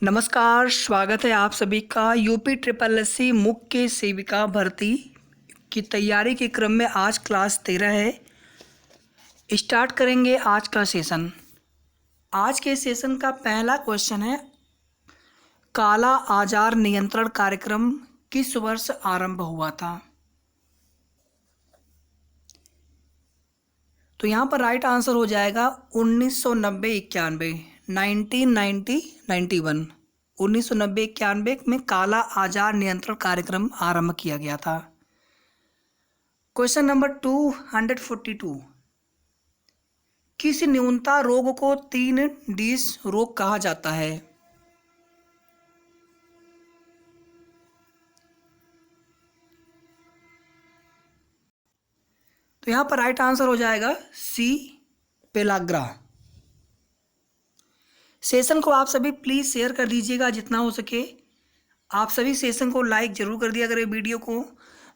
नमस्कार, स्वागत है आप सभी का यूपी ट्रिपल एस सी मुख्य सेविका भर्ती की तैयारी के क्रम में आज क्लास 13 है। स्टार्ट करेंगे आज का सेशन। आज के सेशन का पहला क्वेश्चन है, काला आजार नियंत्रण कार्यक्रम किस वर्ष आरंभ हुआ था? तो यहाँ पर राइट आंसर हो जाएगा 1990-91, 1990-91। 1990-91 में काला आजार नियंत्रण कार्यक्रम आरंभ किया गया था। क्वेश्चन नंबर 242, किस न्यूनता रोग को 3 रोग कहा जाता है? तो यहाँ पर राइट आंसर हो जाएगा सी, पेलाग्रा। सेशन को आप सभी प्लीज़ शेयर कर दीजिएगा जितना हो सके। आप सभी सेशन को लाइक ज़रूर कर दिया करें वीडियो को।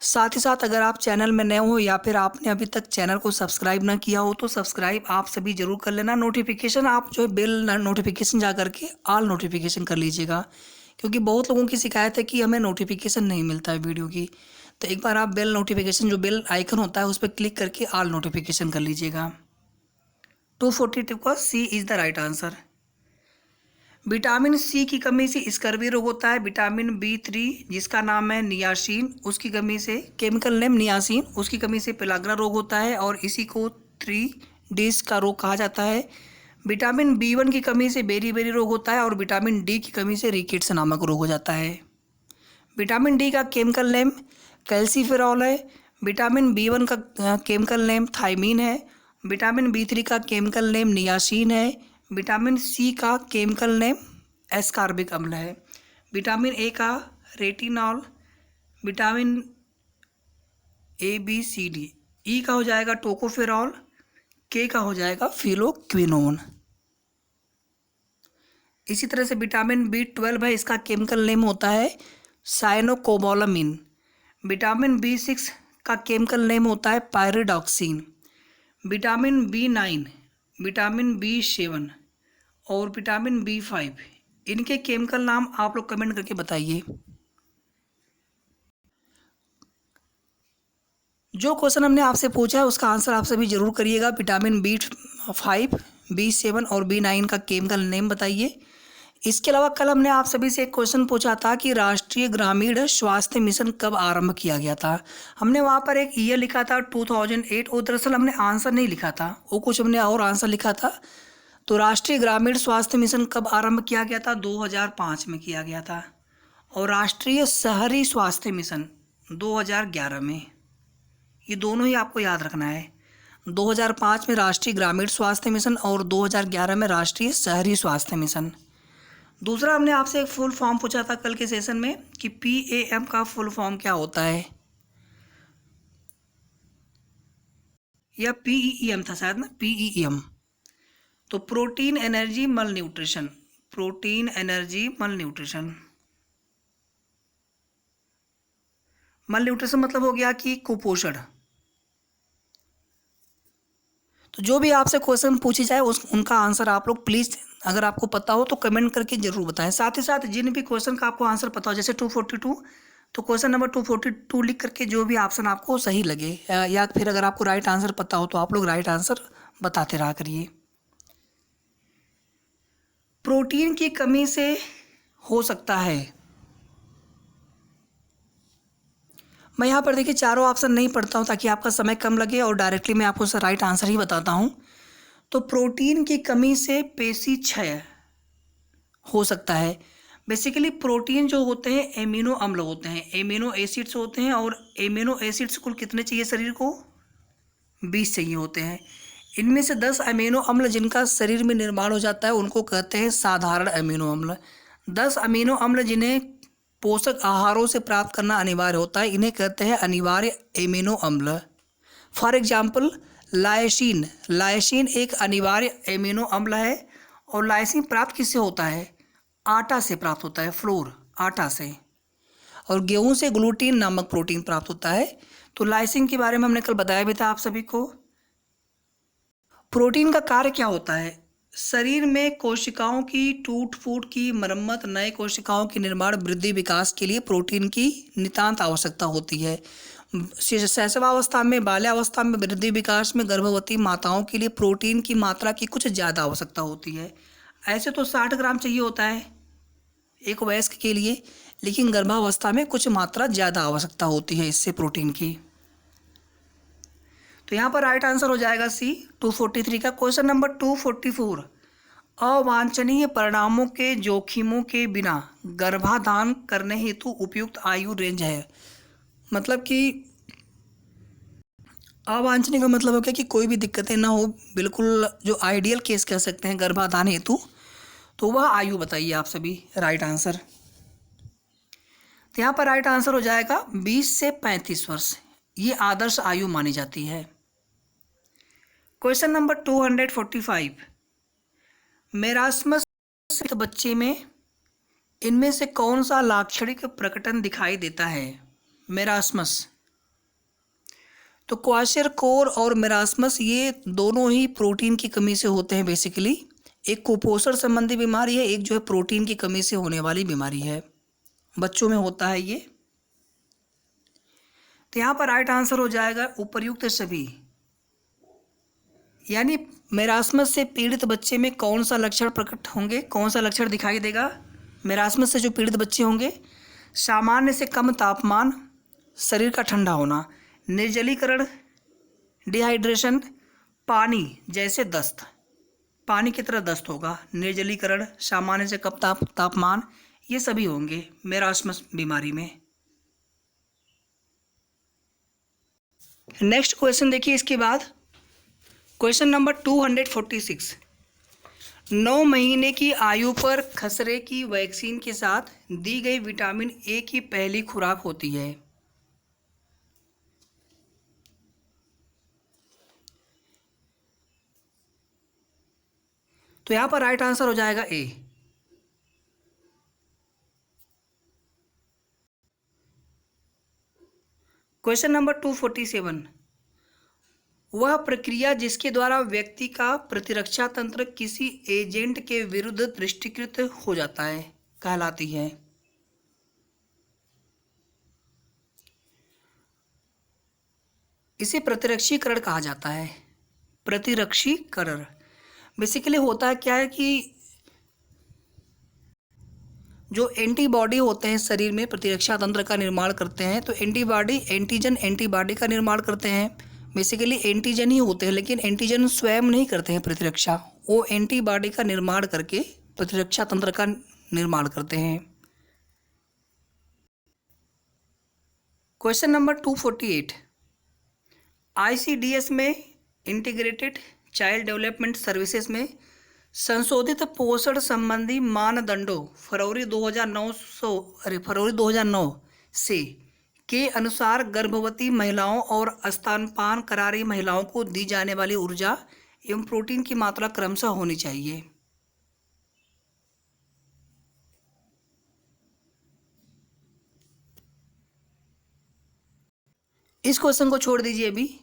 साथ ही साथ अगर आप चैनल में नए हो या फिर आपने अभी तक चैनल को सब्सक्राइब ना किया हो तो सब्सक्राइब आप सभी ज़रूर कर लेना। नोटिफिकेशन आप जो है बेल नोटिफिकेशन जा करके ऑल नोटिफिकेशन कर लीजिएगा, क्योंकि बहुत लोगों की शिकायत है कि हमें नोटिफिकेशन नहीं मिलता है वीडियो की। तो एक बार आप बेल नोटिफिकेशन, जो बेल आइकन होता है उस पर क्लिक करके ऑल नोटिफिकेशन कर लीजिएगा। 242 का C is the right answer. Vitamin C की कमी से स्कर्वी रोग होता है। विटामिन B3 जिसका नाम है नियासिन, उसकी कमी से, केमिकल नेम नियासिन, उसकी कमी से पेलाग्रा रोग होता है और इसी को 3 का रोग कहा जाता है। विटामिन B1 की कमी से बेरी रोग होता है और विटामिन डी की कमी से रिकेट्स नामक रोग हो जाता है। विटामिन डी का केमिकल नेम कैल्सीफेरॉल है। विटामिन B1 का केमिकल नेम थायमीन है। विटामिन B3 का केमिकल नेम नियासिन है। विटामिन सी का केमिकल नेम एस्कॉर्बिक अम्ल है। विटामिन ए का रेटिनॉल। Vitamin ABCD। ई का हो जाएगा टोकोफेरॉल। के का हो जाएगा फिलोक्विनोन। इसी तरह से विटामिन B12 है, इसका केमिकल नेम होता है साइनोकोबालामिन। विटामिन B6 का केमिकल नेम होता है pyridoxine. Vitamin B9, vitamin B7 और विटामिन B5, इनके केमिकल नाम आप लोग कमेंट करके बताइए। जो क्वेश्चन हमने आपसे पूछा है उसका आंसर आप सभी जरूर करिएगा। विटामिन B5, B7 और B9 का केमिकल नेम बताइए। इसके अलावा कल हमने आप सभी से एक क्वेश्चन पूछा था कि राष्ट्रीय ग्रामीण स्वास्थ्य मिशन कब आरंभ किया गया था। हमने वहाँ पर एक ईयर लिखा था 2008, और दरअसल हमने आंसर नहीं लिखा था, वो कुछ हमने और आंसर लिखा था। तो राष्ट्रीय ग्रामीण स्वास्थ्य मिशन कब आरंभ किया गया था? 2005 में किया गया था। और राष्ट्रीय शहरी स्वास्थ्य मिशन 2011 में। ये दोनों ही आपको याद रखना है। 2005 में राष्ट्रीय ग्रामीण स्वास्थ्य मिशन और 2011 में राष्ट्रीय शहरी स्वास्थ्य मिशन। दूसरा, हमने आपसे एक फुल फॉर्म पूछा था कल के सेशन में कि PAM का फुल फॉर्म क्या होता है, या PEM था शायद ना, PEM। तो प्रोटीन एनर्जी मल न्यूट्रिशन। प्रोटीन एनर्जी मल न्यूट्रिशन। मल न्यूट्रिशन मतलब हो गया कि कुपोषण। तो जो भी आपसे क्वेश्चन पूछी जाए उनका आंसर आप लोग प्लीज़, अगर आपको पता हो तो कमेंट करके जरूर बताएं। साथ ही साथ जिन भी क्वेश्चन का आपको आंसर पता हो, जैसे 242, तो क्वेश्चन नंबर 242 लिख करके जो भी ऑप्शन आपको सही लगे, या फिर अगर आपको राइट आंसर पता हो तो आप लोग राइट आंसर बताते रहा करिए। प्रोटीन की कमी से हो सकता है, मैं यहाँ पर देखिए चारों ऑप्शन नहीं पढ़ता हूँ ताकि आपका समय कम लगे और डायरेक्टली मैं आपको राइट आंसर ही बताता हूँ। तो प्रोटीन की कमी से पेशी क्षय हो सकता है। बेसिकली प्रोटीन जो होते हैं एमिनो अम्ल होते हैं, एमिनो एसिड्स होते हैं, और एमिनो एसिड्स कुल कितने चाहिए शरीर को? 20 चाहिए होते हैं। इनमें से 10 अमीनो अम्ल जिनका शरीर में निर्माण हो जाता है उनको कहते हैं साधारण अमीनो अम्ल। 10 अमीनो अम्ल जिन्हें पोषक आहारों से प्राप्त करना अनिवार्य होता है इन्हें कहते हैं अनिवार्य एमिनो अम्ल। For example lysine. लाइसिन एक अनिवार्य एमिनो अम्ल है, और लाइसिन प्राप्त किससे होता है? आटा से प्राप्त होता है, फ्लोर, आटा से। और गेहूं से ग्लूटीन नामक प्रोटीन प्राप्त होता है। तो लाइसिन के बारे में हमने कल बताया भी था आप सभी को। प्रोटीन का कार्य क्या होता है? शरीर में कोशिकाओं की टूट फूट की मरम्मत, नए कोशिकाओं के निर्माण, वृद्धि विकास के लिए प्रोटीन की नितांत आवश्यकता होती है। शैशवावस्था में, बाल्यावस्था में, वृद्धि विकास में, गर्भवती माताओं के लिए प्रोटीन की मात्रा की कुछ ज़्यादा आवश्यकता होती है। ऐसे तो 60 ग्राम चाहिए होता है एक वयस्क के लिए, लेकिन गर्भावस्था में कुछ मात्रा ज़्यादा आवश्यकता होती है इससे प्रोटीन की। तो यहाँ पर राइट आंसर हो जाएगा सी 243 का। क्वेश्चन नंबर 244, अवांछनीय परिणामों के जोखिमों के बिना गर्भाधान करने हेतु उपयुक्त आयु रेंज है। मतलब कि अवांछनीय का मतलब हो गया कि कोई भी दिक्कतें ना हो, बिल्कुल जो आइडियल केस कह सकते हैं गर्भाधान हेतु, तो वह आयु बताइए आप सभी। राइट आंसर, तो यहाँ पर राइट आंसर हो जाएगा 20 से 35 वर्ष, ये आदर्श आयु मानी जाती है। क्वेश्चन नंबर 245, मेरास्मस बच्चे में इनमें से कौन सा लाक्षणिक प्रकटन दिखाई देता है? मेरास्मस, तो क्वाशरकोर और मेरास्मस ये दोनों ही प्रोटीन की कमी से होते हैं बेसिकली। एक कुपोषण संबंधी बीमारी है, एक जो है प्रोटीन की कमी से होने वाली बीमारी है, बच्चों में होता है ये। तो यहाँ पर राइट आंसर हो जाएगा उपर्युक्त सभी। यानी मेरास्मस से पीड़ित बच्चे में कौन सा लक्षण प्रकट होंगे, कौन सा लक्षण दिखाई देगा? मेरास्मस से जो पीड़ित बच्चे होंगे, सामान्य से कम तापमान, शरीर का ठंडा होना, निर्जलीकरण, डिहाइड्रेशन, पानी जैसे दस्त, पानी की तरह दस्त होगा, निर्जलीकरण, सामान्य से कम तापमान, ये सभी होंगे मेरास्मस बीमारी में। नेक्स्ट क्वेश्चन देखिए इसके बाद, क्वेश्चन नंबर 246, 9 महीने की आयु पर खसरे की वैक्सीन के साथ दी गई विटामिन ए की पहली खुराक होती है। तो यहां पर राइट आंसर हो जाएगा ए। क्वेश्चन नंबर 247, वह प्रक्रिया जिसके द्वारा व्यक्ति का प्रतिरक्षा तंत्र किसी एजेंट के विरुद्ध दृष्टिकृत हो जाता है कहलाती है। इसे प्रतिरक्षीकरण कहा जाता है। प्रतिरक्षीकरण बेसिकली होता क्या है कि जो एंटीबॉडी होते हैं शरीर में प्रतिरक्षा तंत्र का निर्माण करते हैं, तो एंटीबॉडी एंटीजन एंटीबॉडी का निर्माण करते हैं। बेसिकली एंटीजन ही होते हैं, लेकिन एंटीजन स्वयं नहीं करते हैं प्रतिरक्षा, वो एंटीबॉडी का निर्माण करके प्रतिरक्षा तंत्र का निर्माण करते हैं। क्वेश्चन नंबर 248, ICDS में इंटीग्रेटेड चाइल्ड डेवलपमेंट सर्विसेज में संशोधित पोषण संबंधी मानदंडों फरवरी 2009 से के अनुसार गर्भवती महिलाओं और स्तनपान करा रही महिलाओं को दी जाने वाली ऊर्जा एवं प्रोटीन की मात्रा क्रमशः होनी चाहिए। इस क्वेश्चन को छोड़ दीजिए, अभी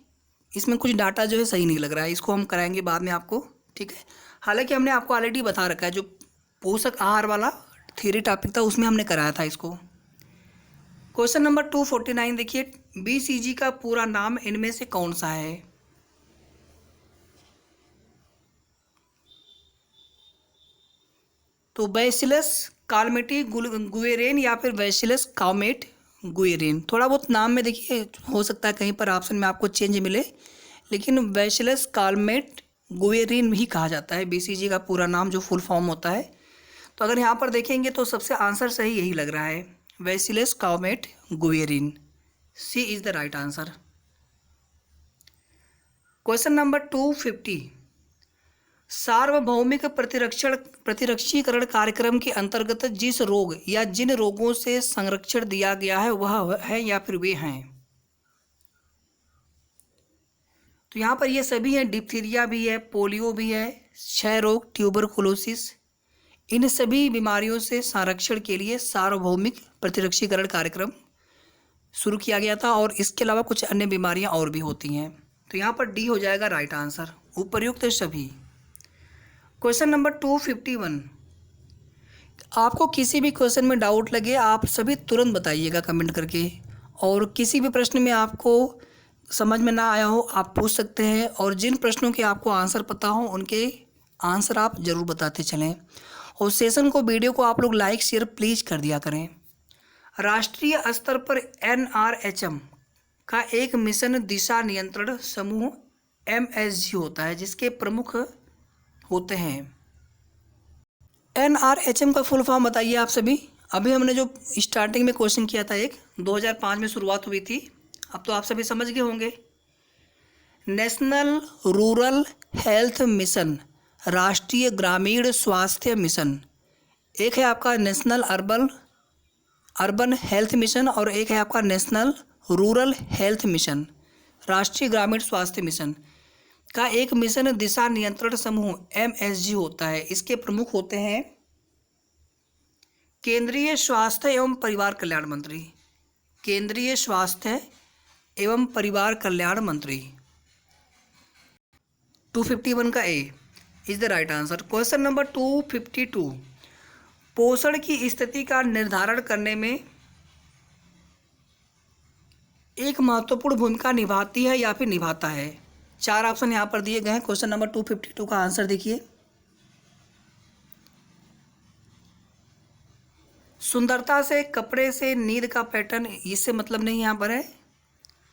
इसमें कुछ डाटा जो है सही नहीं लग रहा है, इसको हम कराएंगे बाद में आपको, ठीक है। हालांकि हमने आपको ऑलरेडी बता रखा है, जो पोषक आहार वाला थ्योरी टॉपिक था उसमें हमने कराया था इसको। क्वेश्चन नंबर 249 देखिए, BCG का पूरा नाम इनमें से कौन सा है? तो बैसिलस कालमेटी गुएरेन या फिर बैसिलस काउमेट गुएरेन। थोड़ा बहुत नाम में देखिए हो सकता है कहीं पर ऑप्शन में आपको चेंज मिले, लेकिन बैसिलस कालमेट गुएरिन ही कहा जाता है BCG का पूरा नाम, जो फुल फॉर्म होता है। तो अगर यहाँ पर देखेंगे तो सबसे आंसर सही यही लग रहा है, Bacillus Calmette Guerin, C is the right answer. Question number 250, सार्वभौमिक प्रतिरक्षीकरण कार्यक्रम के अंतर्गत जिस रोग या जिन रोगों से संरक्षण दिया गया है वह है या फिर वे हैं? तो यहाँ पर ये सभी हैं, डिप्थीरिया भी है, पोलियो भी है, क्षय रोग, ट्यूबरकुलोसिस, इन सभी बीमारियों से संरक्षण के लिए सार्वभौमिक प्रतिरक्षीकरण कार्यक्रम शुरू किया गया था, और इसके अलावा कुछ अन्य बीमारियां और भी होती हैं। तो यहाँ पर डी हो जाएगा राइट आंसर, उपर्युक्त सभी। Question number 251। आपको किसी भी क्वेश्चन में डाउट लगे आप सभी तुरंत बताइएगा कमेंट करके, और किसी भी प्रश्न में आपको समझ में ना आया हो आप पूछ सकते हैं, और जिन प्रश्नों के आपको आंसर पता हो उनके आंसर आप ज़रूर बताते चलें। और सेशन को, वीडियो को आप लोग लाइक शेयर प्लीज़ कर दिया करें। राष्ट्रीय स्तर पर NRHM का एक मिशन दिशा नियंत्रण समूह MSG होता है, जिसके प्रमुख होते हैं। NRHM का फुल फॉर्म बताइए आप सभी। अभी हमने जो स्टार्टिंग में क्वेश्चन किया था, एक 2005 में शुरुआत हुई थी, अब तो आप सभी समझ गए होंगे। नेशनल रूरल हेल्थ मिशन, राष्ट्रीय ग्रामीण स्वास्थ्य मिशन। एक है आपका नेशनल अर्बन हेल्थ मिशन, और एक है आपका नेशनल रूरल हेल्थ मिशन, राष्ट्रीय ग्रामीण स्वास्थ्य मिशन का एक मिशन दिशा नियंत्रण समूह MSG होता है। इसके प्रमुख होते हैं केंद्रीय स्वास्थ्य एवं परिवार कल्याण मंत्री, केंद्रीय स्वास्थ्य एवं परिवार कल्याण मंत्री। 251 का A is the right answer. Question number 252। पोषण की स्थिति का निर्धारण करने में एक महत्वपूर्ण भूमिका निभाती है या फिर निभाता है। 4 ऑप्शन यहाँ पर दिए गए हैं। क्वेश्चन नंबर 252 का आंसर देखिए। सुंदरता से, कपड़े से, नींद का पैटर्न, इससे मतलब नहीं यहाँ पर है।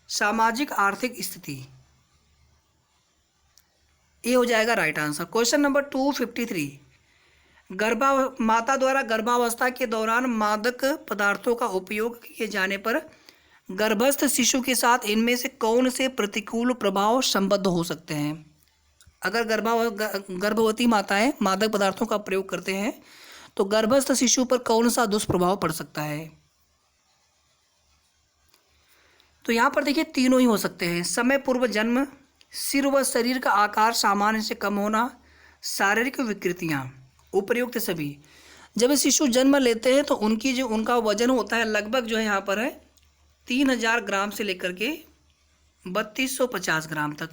सामाजिक आर्थिक स्थिति, ये हो जाएगा राइट आंसर। Question number 253। माता द्वारा गर्भावस्था के दौरान मादक पदार्थों का उपयोग किए जाने पर गर्भस्थ शिशु के साथ इनमें से कौन से प्रतिकूल प्रभाव संबद्ध हो सकते हैं। अगर गर्भवती माताएं मादक पदार्थों का प्रयोग करते हैं तो गर्भस्थ शिशु पर कौन सा दुष्प्रभाव पड़ सकता है। तो यहाँ पर देखिए तीनों ही हो सकते हैं। समय पूर्व जन्म, सिर व शरीर का आकार सामान्य से कम होना, शारीरिक विकृतियाँ, उपर्युक्त सभी। जब शिशु जन्म लेते हैं तो उनका वजन होता है लगभग जो है यहाँ पर है 3000 ग्राम से लेकर के 3250 ग्राम तक।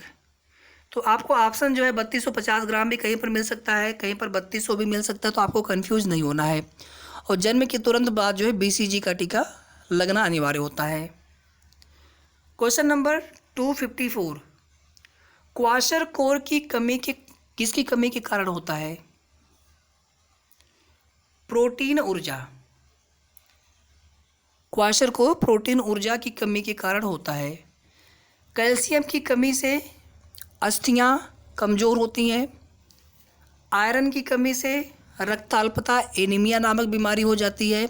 तो आपको ऑप्शन जो है 3250 ग्राम भी कहीं पर मिल सकता है, कहीं पर 3200 भी मिल सकता है, तो आपको कंफ्यूज नहीं होना है। और जन्म के तुरंत बाद जो है BCG का टीका लगना अनिवार्य होता है। Question number 254। क्वाशरकोर की कमी किसकी कमी के कारण होता है। प्रोटीन ऊर्जा, क्वाशरकोर प्रोटीन ऊर्जा की कमी के कारण होता है। कैल्शियम की कमी से अस्थियां कमज़ोर होती हैं। आयरन की कमी से रक्ताल्पता एनीमिया नामक बीमारी हो जाती है।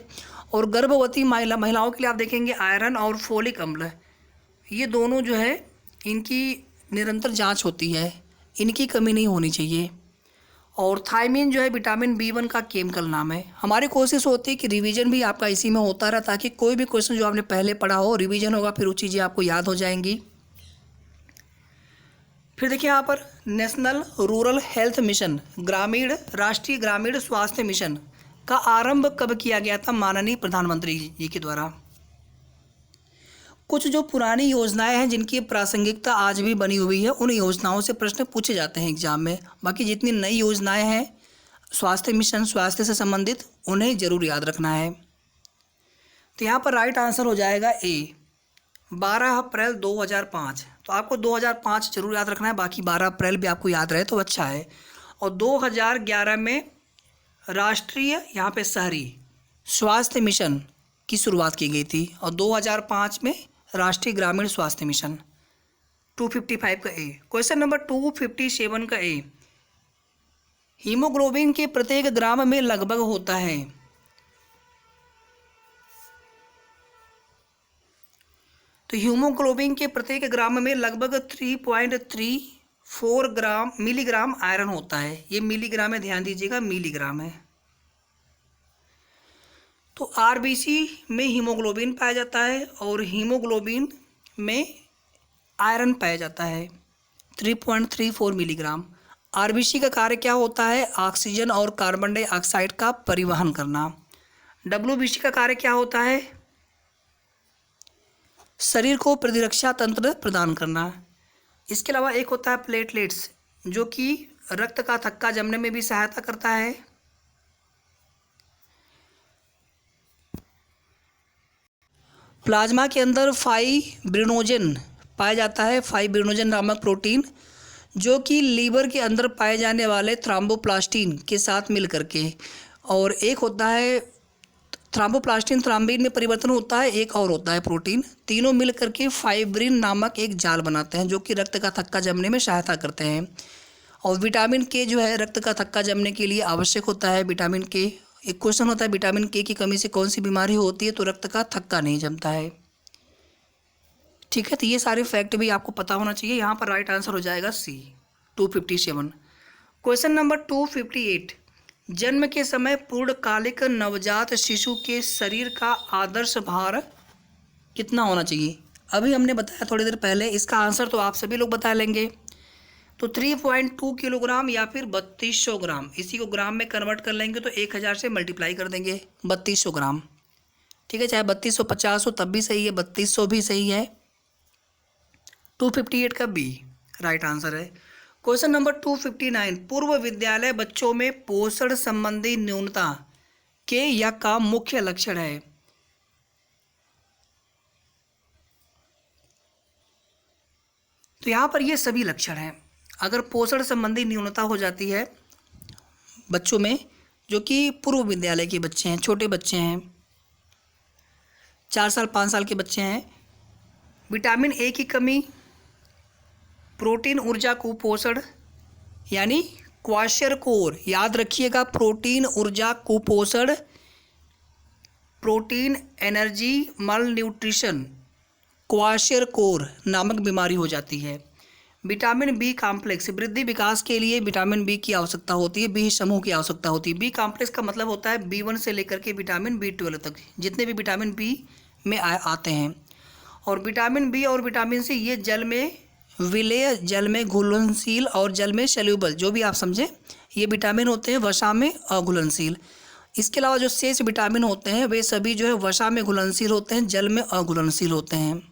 और गर्भवती महिलाओं के लिए आप देखेंगे आयरन और फोलिक अम्ल, ये दोनों जो है इनकी निरंतर जांच होती है, इनकी कमी नहीं होनी चाहिए। और थायमिन जो है विटामिन B1 का केमिकल नाम है। हमारी कोशिश होती है कि रिवीजन भी आपका इसी में होता रहा, ताकि कोई भी क्वेश्चन जो आपने पहले पढ़ा हो रिवीजन होगा, फिर वो चीज़ें आपको याद हो जाएंगी। फिर देखिए यहाँ पर नेशनल रूरल हेल्थ मिशन, राष्ट्रीय ग्रामीण स्वास्थ्य मिशन का आरंभ कब किया गया था। माननीय प्रधानमंत्री जी के द्वारा। कुछ जो पुरानी योजनाएं हैं जिनकी प्रासंगिकता आज भी बनी हुई है, उन योजनाओं से प्रश्न पूछे जाते हैं एग्जाम में। बाकी जितनी नई योजनाएं हैं स्वास्थ्य मिशन, स्वास्थ्य से संबंधित, उन्हें जरूर याद रखना है। तो यहाँ पर राइट आंसर हो जाएगा ए, 12 अप्रैल 2005। तो आपको 2005 जरूर याद रखना है, बाकी 12 अप्रैल भी आपको याद रहे तो अच्छा है। और 2011 में राष्ट्रीय यहाँ पे शहरी स्वास्थ्य मिशन की शुरुआत की गई थी, और 2005 में राष्ट्रीय ग्रामीण स्वास्थ्य मिशन। 255 का ए। क्वेश्चन नंबर 257 का ए। हीमोग्लोबिन के प्रत्येक ग्राम में लगभग होता है। तो हीमोग्लोबिन के प्रत्येक ग्राम में लगभग 3.34 मिलीग्राम आयरन होता है। ये मिलीग्राम में ध्यान दीजिएगा, मिलीग्राम है। तो RBC में हीमोग्लोबिन पाया जाता है और हीमोग्लोबिन में आयरन पाया जाता है 3.34 मिलीग्राम। RBC का कार्य क्या होता है। ऑक्सीजन और कार्बन डाइऑक्साइड का परिवहन करना। WBC का कार्य क्या होता है। शरीर को प्रतिरक्षा तंत्र प्रदान करना। इसके अलावा एक होता है प्लेटलेट्स, जो कि रक्त का थक्का जमने में भी सहायता करता है। प्लाज्मा के अंदर फाइब्रिनोजन पाया जाता है, फाइब्रिनोजन नामक प्रोटीन, जो कि लीवर के अंदर पाए जाने वाले थ्रोम्बोप्लास्टिन के साथ मिल करके, और एक होता है थ्रोम्बोप्लास्टिन, थ्रोम्बिन में परिवर्तन होता है, एक और होता है प्रोटीन, तीनों मिल करके फाइब्रिन नामक एक जाल बनाते हैं जो कि रक्त का थक्का जमने में सहायता करते हैं। और विटामिन के जो है रक्त का थक्का जमने के लिए आवश्यक होता है। विटामिन के, एक क्वेश्चन होता है विटामिन के की कमी से कौन सी बीमारी होती है, तो रक्त का थक्का नहीं जमता है। ठीक है, तो ये सारे फैक्ट भी आपको पता होना चाहिए। यहाँ पर राइट आंसर हो जाएगा सी 257। क्वेश्चन नंबर 258, जन्म के समय पूर्णकालिक नवजात शिशु के शरीर का आदर्श भार कितना होना चाहिए? अभी हमने बताया थोड़ी देर पहले, इसका आंसर तो आप सभी लोग बता लेंगे। तो 3.2 किलोग्राम या फिर 3200 ग्राम, इसी को ग्राम में कन्वर्ट कर लेंगे तो 1000 से मल्टीप्लाई कर देंगे, 3200 ग्राम। ठीक है, चाहे 3250 हो तब भी सही है, 3200 भी सही है। 258 का बी राइट आंसर है। क्वेश्चन नंबर 259, पूर्व विद्यालय बच्चों में पोषण संबंधी न्यूनता के या का मुख्य लक्षण है? तो यहाँ पर ये सभी लक्षण हैं। अगर पोषण संबंधी न्यूनता हो जाती है बच्चों में, जो कि पूर्व विद्यालय के बच्चे हैं, छोटे बच्चे हैं, 4 साल 5 साल के बच्चे हैं, विटामिन ए की कमी, प्रोटीन ऊर्जा कुपोषण यानी क्वाशरकोर, याद रखिएगा, प्रोटीन ऊर्जा कुपोषण, प्रोटीन एनर्जी मल न्यूट्रिशन, क्वाशरकोर नामक बीमारी हो जाती है। विटामिन बी कॉम्प्लेक्स, वृद्धि विकास के लिए विटामिन बी की आवश्यकता होती है, बी समूह की आवश्यकता होती है। बी कॉम्प्लेक्स का मतलब होता है B1 से लेकर के विटामिन B12 तक, जितने भी विटामिन बी में आते हैं। और विटामिन बी और विटामिन सी ये जल में विलेय, जल में घुलनशील और जल में सल्यूबल, जो भी आप समझें, ये विटामिन होते हैं वसा में अघुलनशील। इसके अलावा जो शेष विटामिन होते हैं वे सभी जो है वसा में घुलनशील होते हैं, जल में अघुलनशील होते हैं।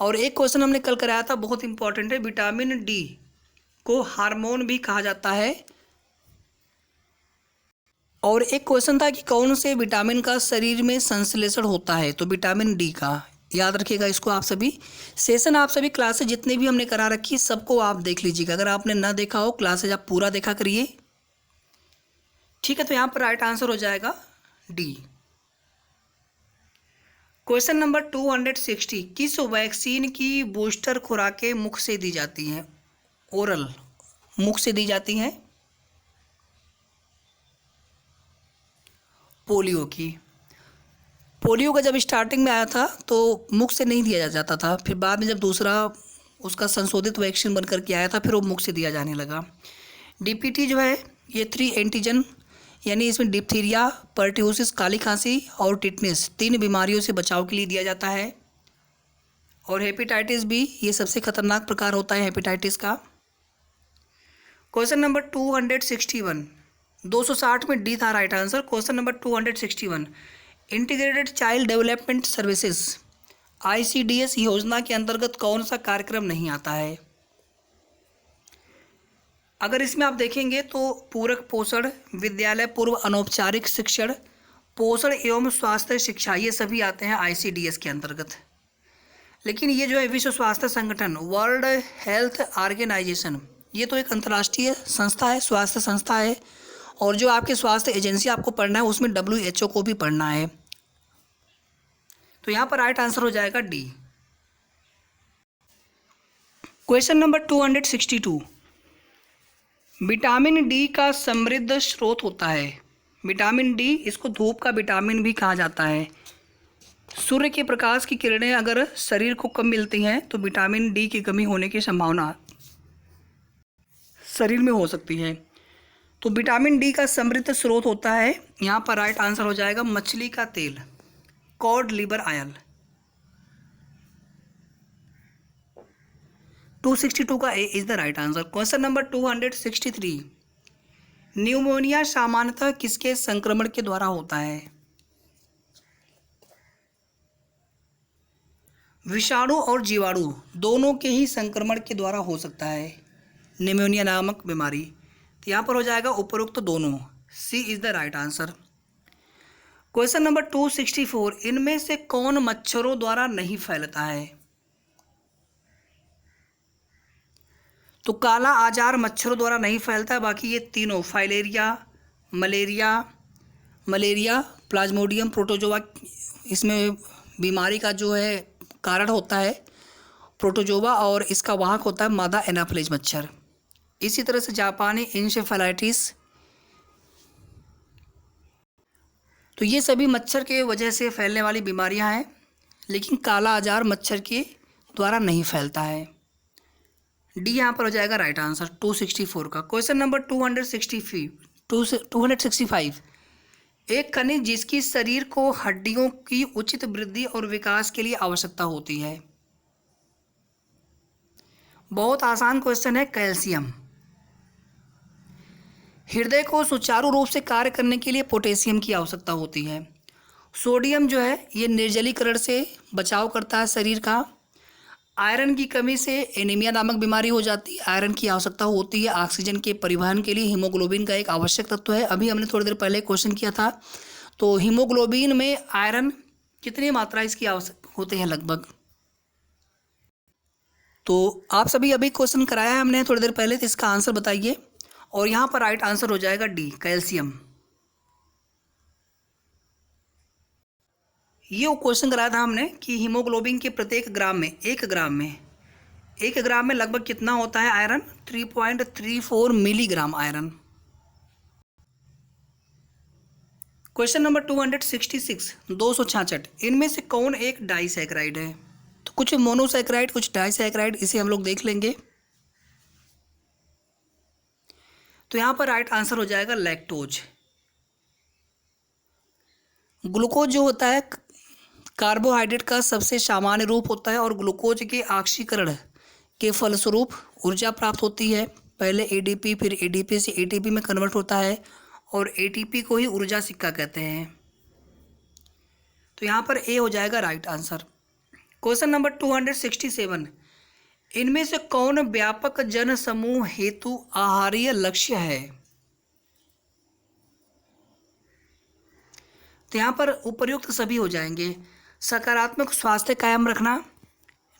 और एक क्वेश्चन हमने कल कराया था, बहुत इंपॉर्टेंट है, विटामिन डी को हार्मोन भी कहा जाता है। और एक क्वेश्चन था कि कौन से विटामिन का शरीर में संश्लेषण होता है, तो विटामिन डी का, याद रखिएगा इसको। आप सभी सेशन, आप सभी क्लासेस जितने भी हमने करा रखी सबको आप देख लीजिएगा। अगर आपने ना देखा हो क्लासेज आप पूरा देखा करिए। ठीक है, तो यहाँ पर राइट आंसर हो जाएगा डी। क्वेश्चन नंबर 260, किस वैक्सीन की बूस्टर खुराकें मुख से दी जाती हैं? ओरल, मुख से दी जाती हैं। पोलियो की, पोलियो का जब स्टार्टिंग में आया था तो मुख से नहीं दिया जाता था, फिर बाद में जब दूसरा उसका संशोधित वैक्सीन बन करके आया था फिर वो मुख से दिया जाने लगा। डीपीटी जो है ये 3 एंटीजन, यानी इसमें डिप्थीरिया, पर्ट्यूसिस, काली खांसी और टिटनेस 3 बीमारियों से बचाव के लिए दिया जाता है। और हेपेटाइटिस बी ये सबसे खतरनाक प्रकार होता है हेपेटाइटिस का। क्वेश्चन नंबर 261, 260 में डी था right answer. Question number 261, integrated child development services ICDS योजना के अंतर्गत कौन सा कार्यक्रम नहीं आता है? अगर इसमें आप देखेंगे तो पूरक पोषण, विद्यालय पूर्व अनौपचारिक शिक्षण, पोषण एवं स्वास्थ्य शिक्षा, ये सभी आते हैं ICDS के अंतर्गत। लेकिन ये जो है विश्व स्वास्थ्य संगठन, वर्ल्ड हेल्थ ऑर्गेनाइजेशन, ये तो एक अंतर्राष्ट्रीय संस्था है, स्वास्थ्य संस्था है। और जो आपके स्वास्थ्य एजेंसी आपको पढ़ना है उसमें WHO को भी पढ़ना है। तो यहाँ पर राइट आंसर हो जाएगा D. Question number 262, vitamin D का समृद्ध स्रोत होता है। विटामिन डी, इसको धूप का विटामिन भी कहा जाता है। सूर्य के प्रकाश की किरणें अगर शरीर को कम मिलती हैं तो विटामिन डी की कमी होने की संभावना शरीर में हो सकती है। तो विटामिन डी का समृद्ध स्रोत होता है, यहाँ पर राइट आंसर हो जाएगा मछली का तेल, कॉड लिवर ऑयल। 262 का A is the right answer. Question number 263, pneumonia सामान्यतः किसके संक्रमण के द्वारा होता है? विषाणु और जीवाणु दोनों के ही संक्रमण के द्वारा हो सकता है निमोनिया नामक बीमारी। तो यहाँ पर हो जाएगा उपरोक्त दोनों, C is the right answer. Question number 264, इनमें से कौन मच्छरों द्वारा नहीं फैलता है? तो काला आजार मच्छरों द्वारा नहीं फैलता है, बाकी ये तीनों फाइलेरिया, मलेरिया, प्लाज्मोडियम प्रोटोजोआ, इसमें बीमारी का जो है कारण होता है प्रोटोजोआ और इसका वाहक होता है मादा एनाफिलिज मच्छर। इसी तरह से जापानी इंसेफेलाइटिस, तो ये सभी मच्छर के वजह से फैलने वाली बीमारियां हैं, लेकिन काला आजार मच्छर के द्वारा नहीं फैलता है। डी यहाँ पर हो जाएगा राइट आंसर 264 का। क्वेश्चन नंबर 265, एक खनिज जिसकी शरीर को हड्डियों की उचित वृद्धि और विकास के लिए आवश्यकता होती है। बहुत आसान क्वेश्चन है, कैल्शियम। हृदय को सुचारू रूप से कार्य करने के लिए पोटेशियम की आवश्यकता होती है। सोडियम जो है ये निर्जलीकरण से बचाव करता है शरीर का। आयरन की कमी से एनीमिया नामक बीमारी हो जाती है। आयरन की आवश्यकता होती है ऑक्सीजन के परिवहन के लिए। हीमोग्लोबिन का एक आवश्यक तत्व है। अभी हमने थोड़ी देर पहले क्वेश्चन किया था, तो हीमोग्लोबिन में आयरन कितनी मात्रा इसकी आवश्यक होती है लगभग। तो आप सभी अभी क्वेश्चन कराया है हमने थोड़ी देर पहले, तो इसका आंसर बताइए। और यहाँ पर राइट आंसर हो जाएगा डी, कैल्शियम। ये क्वेश्चन कराया था हमने कि हीमोग्लोबिन के प्रत्येक ग्राम में, एक ग्राम में लगभग कितना होता है iron? 3.34 milligram iron. Question number 266, 266, इनमें से कौन एक डाइसैकराइड है? तो कुछ मोनोसैकराइड, कुछ डाइसैकराइड, इसे हम लोग देख लेंगे। तो यहाँ पर राइट आंसर हो जाएगा लैक्टोज। ग्लूकोज जो होता है कार्बोहाइड्रेट का सबसे सामान्य रूप होता है और ग्लूकोज के ऑक्सीकरण के फलस्वरूप ऊर्जा प्राप्त होती है। पहले एडीपी, फिर एडीपी से एटीपी में कन्वर्ट होता है और एटीपी को ही ऊर्जा सिक्का कहते हैं। तो यहाँ पर ए हो जाएगा राइट आंसर। क्वेश्चन नंबर 267, इनमें से कौन व्यापक जन समूह हेतु आहारीय लक्ष्य है? तो यहाँ पर उपर्युक्त सभी हो जाएंगे। सकारात्मक स्वास्थ्य कायम रखना,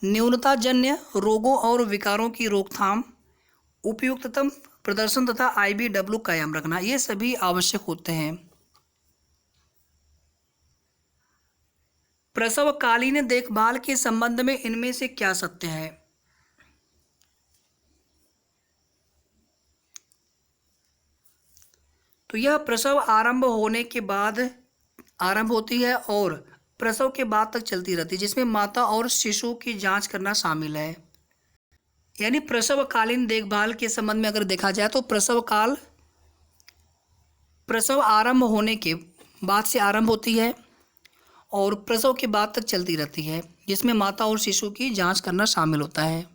न्यूनताजन्य रोगों और विकारों की रोकथाम, उपयुक्ततम प्रदर्शन तथा IBW कायम रखना, ये सभी आवश्यक होते हैं। प्रसवकालीन देखभाल के संबंध में इनमें से क्या सत्य है? तो यह प्रसव आरंभ होने के बाद आरंभ होती है और प्रसव के बाद तक चलती रहती है, जिसमें माता और शिशु की जांच करना शामिल है। यानी प्रसवकालीन देखभाल के संबंध में अगर देखा जाए तो प्रसव आरंभ होने के बाद से आरंभ होती है और प्रसव के बाद तक चलती रहती है, जिसमें माता और शिशु की जांच करना शामिल होता है।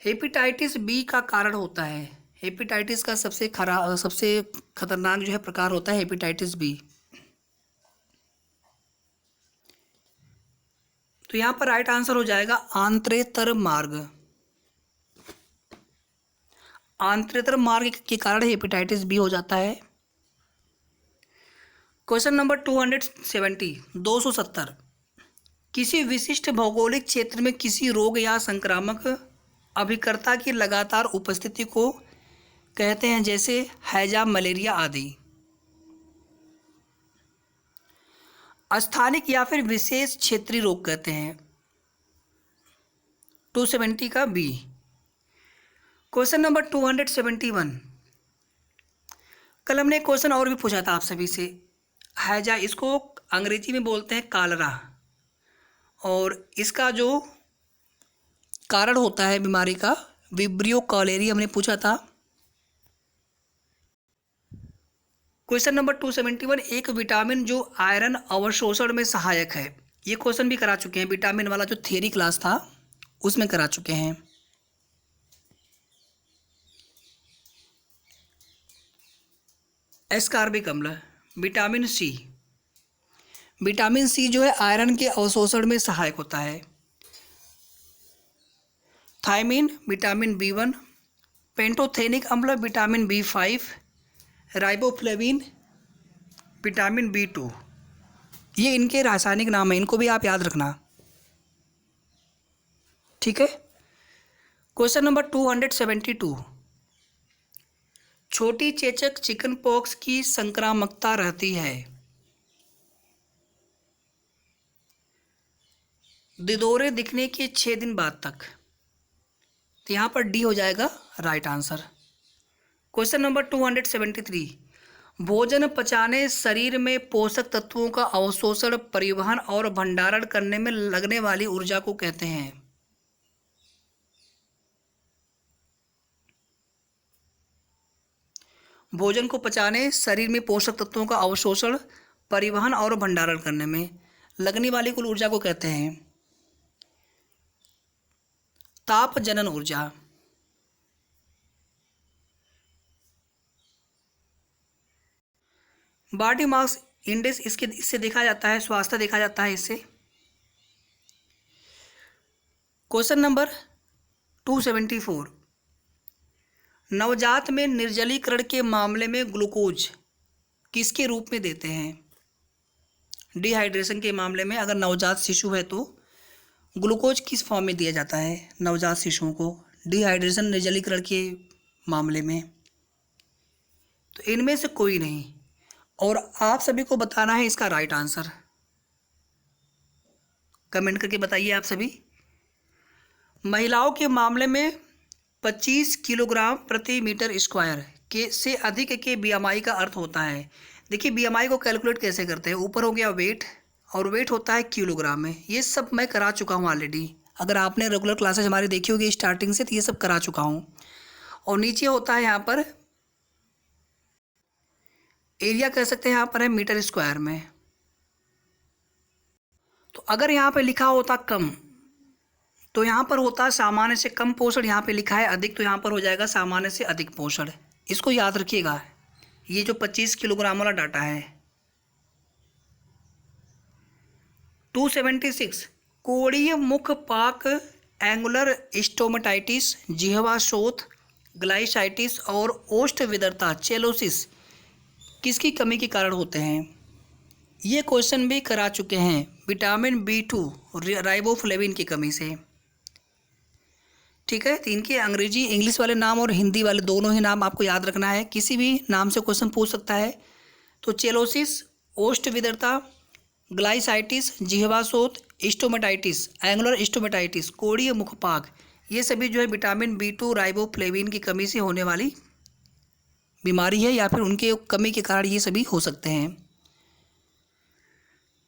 हेपेटाइटिस बी का कारण होता है। हेपेटाइटिस का सबसे खतरनाक जो है प्रकार होता है हेपेटाइटिस बी। तो यहाँ पर राइट आंसर हो जाएगा आंत्रेतर मार्ग। आंत्रेतर मार्ग के कारण हेपेटाइटिस बी हो जाता है। क्वेश्चन नंबर 270, किसी विशिष्ट भौगोलिक क्षेत्र में किसी रोग या संक्रामक अभिकर्ता की लगातार उपस्थिति को कहते हैं, जैसे हैजा, मलेरिया आदि। स्थानिक या फिर विशेष क्षेत्रीय रोग कहते हैं। 270 का बी। क्वेश्चन नंबर 271, कल हमने एक क्वेश्चन और भी पूछा था आप सभी से। हैजा, इसको अंग्रेजी में बोलते हैं कालरा, और इसका जो कारण होता है बीमारी का विब्रियो कॉलेरी हमने पूछा था। क्वेश्चन नंबर 271, एक विटामिन जो आयरन अवशोषण में सहायक है, ये क्वेश्चन भी करा चुके हैं। विटामिन वाला जो थ्योरी क्लास था उसमें करा चुके हैं। एस्कॉर्बिक अम्ल। विटामिन सी, विटामिन सी जो है आयरन के अवशोषण में सहायक होता है। थायमिन विटामिन B1, पेंटोथेनिक अम्ल vitamin B5, riboflavin vitamin B2। ये इनके रासायनिक नाम है, इनको भी आप याद रखना। ठीक है। क्वेश्चन नंबर 272, छोटी चेचक चिकन पॉक्स की संक्रामकता रहती है। दिदोरे दिखने के 6 दिन बाद तक। तो यहाँ पर डी हो जाएगा राइट आंसर। क्वेश्चन नंबर 273, भोजन पचाने, शरीर में पोषक तत्वों का अवशोषण, परिवहन और भंडारण करने में लगने वाली ऊर्जा को कहते हैं। भोजन को पचाने, शरीर में पोषक तत्वों का अवशोषण, परिवहन और भंडारण करने में लगने वाली कुल ऊर्जा को कहते हैं ताप जनन ऊर्जा। बॉडी मास इंडेक्स इससे देखा जाता है, स्वास्थ्य देखा जाता है इससे। क्वेश्चन नंबर 274, नवजात में निर्जलीकरण के मामले में ग्लूकोज किसके रूप में देते हैं। डिहाइड्रेशन के मामले में अगर नवजात शिशु है तो ग्लूकोज किस फॉर्म में दिया जाता है नवजात शिशुओं को, डिहाइड्रेशन निर्जलीकरण के मामले में। तो इनमें से कोई नहीं, और आप सभी को बताना है इसका राइट आंसर। कमेंट करके बताइए आप सभी। महिलाओं के मामले में 25 किलोग्राम प्रति मीटर स्क्वायर के से अधिक के बीएमआई का अर्थ होता है। देखिए बीएमआई को कैलकुलेट कैसे करते हैं, ऊपर हो गया वेट और वेट होता है किलोग्राम में। ये सब मैं करा चुका हूँ ऑलरेडी, अगर आपने रेगुलर क्लासेज हमारी देखी होगी स्टार्टिंग से तो ये सब करा चुका हूँ। और नीचे होता है यहाँ पर एरिया, कह सकते हैं यहाँ पर है मीटर स्क्वायर में। तो अगर यहाँ पे लिखा होता कम तो यहाँ पर होता सामान्य से कम पोषण, यहाँ पे लिखा है अधिक तो यहाँ पर हो जाएगा सामान्य से अधिक पोषण। इसको याद रखिएगा, ये जो 25 किलोग्राम वाला डाटा है। 276, कोणीय मुख पाक, एंगुलर स्टोमेटाइटिस, जिह्वा शोथ, ग्लाइसाइटिस और ओष्ठ विदरता चेलोसिस किसकी कमी के कारण होते हैं। ये क्वेश्चन भी करा चुके हैं विटामिन B2 राइबोफ्लेविन की कमी से। ठीक है, तो इनके अंग्रेजी इंग्लिश वाले नाम और हिंदी वाले दोनों ही नाम आपको याद रखना है, किसी भी नाम से क्वेश्चन पूछ सकता है। तो चेलोसिस, ओष्ठ विदरता, ग्लाइसाइटिस, जिह्वाशोथ, स्टोमेटाइटिस, एंगुलर स्टोमेटाइटिस, कोणीय मुखपाक, ये सभी जो है विटामिन B2 राइबोफ्लेविन की कमी से होने वाली बीमारी है, या फिर उनके कमी के कारण ये सभी हो सकते हैं।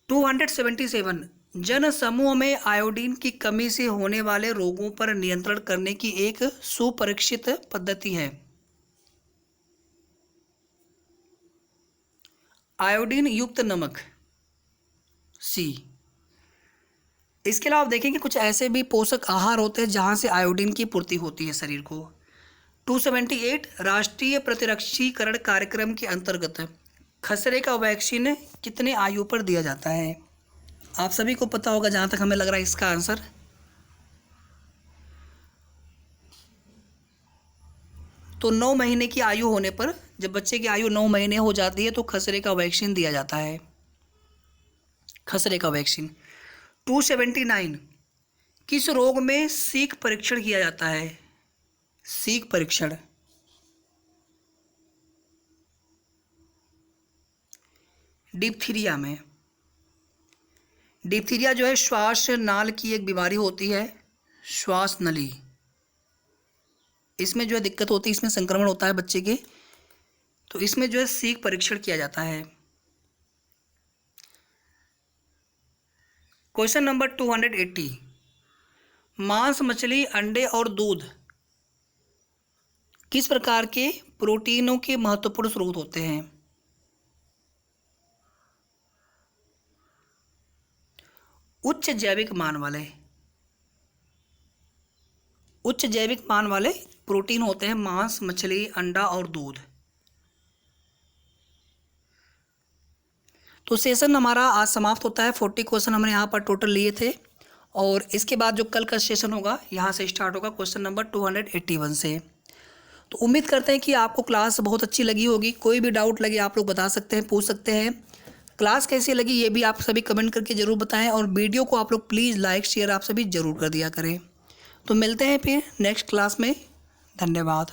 277, जन समूह में आयोडीन की कमी से होने वाले रोगों पर नियंत्रण करने की एक सुपरीक्षित पद्धति है। आयोडीन युक्त नमक, सी। इसके अलावा आप देखेंगे कुछ ऐसे भी पोषक आहार होते हैं जहां से आयोडीन की पूर्ति होती है शरीर को। 278, राष्ट्रीय प्रतिरक्षीकरण कार्यक्रम के अंतर्गत खसरे का वैक्सीन कितने आयु पर दिया जाता है। आप सभी को पता होगा जहाँ तक हमें लग रहा है इसका आंसर। तो 9 महीने की आयु होने पर, जब बच्चे की आयु 9 महीने हो जाती है तो खसरे का वैक्सीन दिया जाता है, खसरे का वैक्सीन। 279, किस रोग में सीक परीक्षण किया जाता है। सीक परीक्षण, डिप्थीरिया में। डिप्थीरिया जो है श्वास नाल की एक बीमारी होती है, श्वास नली, इसमें जो है दिक्कत होती है, इसमें संक्रमण होता है बच्चे के, तो इसमें जो है सीक परीक्षण किया जाता है। क्वेश्चन नंबर 280, मांस, मछली, अंडे और दूध किस प्रकार के प्रोटीनों के महत्वपूर्ण स्रोत होते हैं। उच्च जैविक मान वाले प्रोटीन होते हैं मांस, मछली, अंडा और दूध। तो सेशन हमारा आज समाप्त होता है। 40 क्वेश्चन हमने यहाँ पर टोटल लिए थे और इसके बाद जो कल का सेशन होगा यहाँ से स्टार्ट होगा क्वेश्चन नंबर 281 से। तो उम्मीद करते हैं कि आपको क्लास बहुत अच्छी लगी होगी। कोई भी डाउट लगे आप लोग बता सकते हैं, पूछ सकते हैं। क्लास कैसी लगी ये भी आप सभी कमेंट करके ज़रूर बताएं, और वीडियो को आप लोग प्लीज़ लाइक शेयर आप सभी ज़रूर कर दिया करें। तो मिलते हैं फिर नेक्स्ट क्लास में। धन्यवाद।